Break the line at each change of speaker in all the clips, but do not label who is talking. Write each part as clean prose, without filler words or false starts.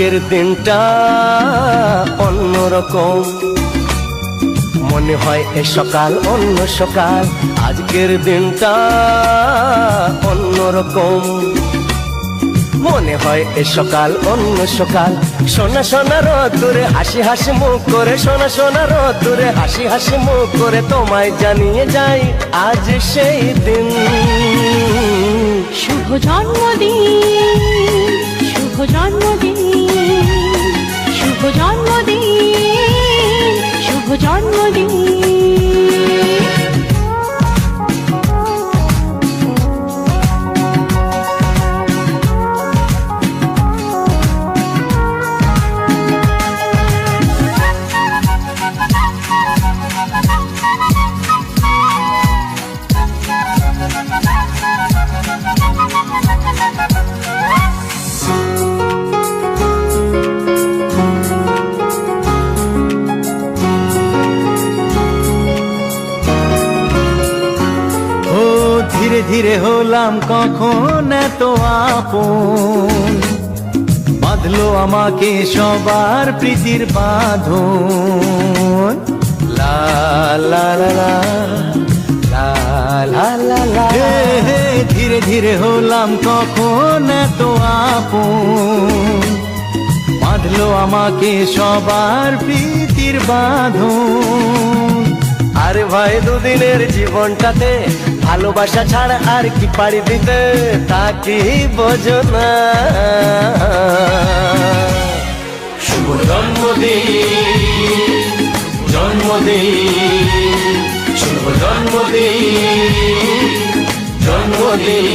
আজকের দিনটা অন্যরকম, মনে হয় এ সকাল অন্য সকাল। আজকের দিনটা অন্যরকম, মনে হয় এ সকাল অন্য সকাল। সোনা সোনা রোদ্দুরে হাসি হাসি মুখ করে, সোনা সোনা রোদ্দুরে হাসি হাসি মুখ করে তোমায় জানিয়ে যাই আজ সেই দিন।
শুভ জন্মদিন, শুভ জন্মদিন, শুভ জন্মদিন, শুভ জন্মদিন।
ধীরে ধীরে হলাম কখন এত আপন, বাঁধলো আমাকে সবার প্রীতির বাঁধন।
লা লা লা লা লা লা লা লা।
ধীরে ধীরে হলাম কখন এত আপন, বাঁধলো আমাকে সবার প্রীতির বাঁধন।
আরে ভাই দুদিনের জীবনটাতে ভালোবাসা ছাড়া আর কি পারি দিতে, তা কি বোঝো না। শুভ জন্মদিন, জন্মদিন, শুভ জন্মদিন, জন্মদিন।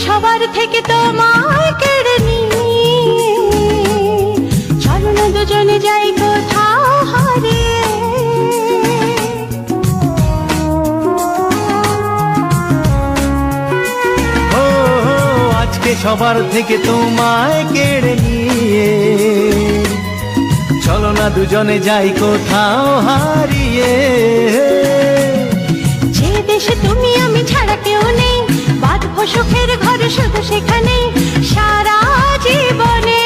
সবার থেকে তোমায় কেড়ে নিয়ে চলো না দুজনে যাই কোথাও হারিয়ে।
ও আজকে সবার থেকে তোমায় কেড়ে নিয়ে চলো না দুজনে যাই কোথাও হারিয়ে।
যে দেশে তুমি আমি ছাড়া কেউ নেই, বাঁধবো সুখের ঘরে শুধু সেখানে সারা জীবনে।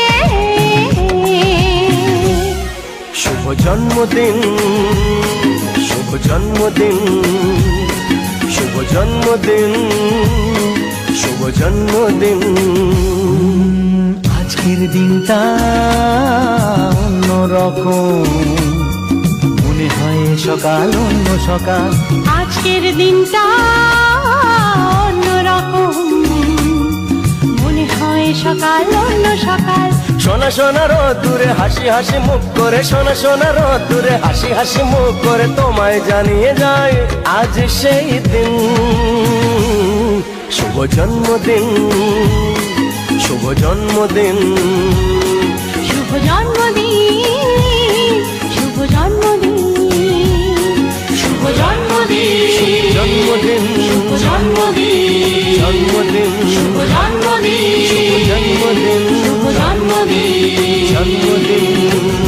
শুভ জন্মদিন, শুভ জন্মদিন, শুভ জন্মদিন, শুভ জন্মদিন।
আজকের দিনটা অন্যরকম, মনে হয় সকাল অন্য সকাল।
আজকের দিনটা অন্যরকম, মনে হয় সকাল অন্য সকাল।
সোনা সোনা রোদ্দুরে হাসি হাসি মুখ করে, সোনা সোনা রোদ্দুরে হাসি হাসি মুখ করে তোমায় জানিয়ে যায় আজ সেই দিন। শুভ জন্মদিন, শুভ জন্মদিন,
শুভ জন্মদিন, শুভ জন্মদিন, শুভ জন্মদিন,
জন্মদিন,
শুভ জন্মদিন,
জন্মদিন,
শুভ জন্মদিন,
জন্মদিন,
শুভ জন্মদিন,
জন্মদিন।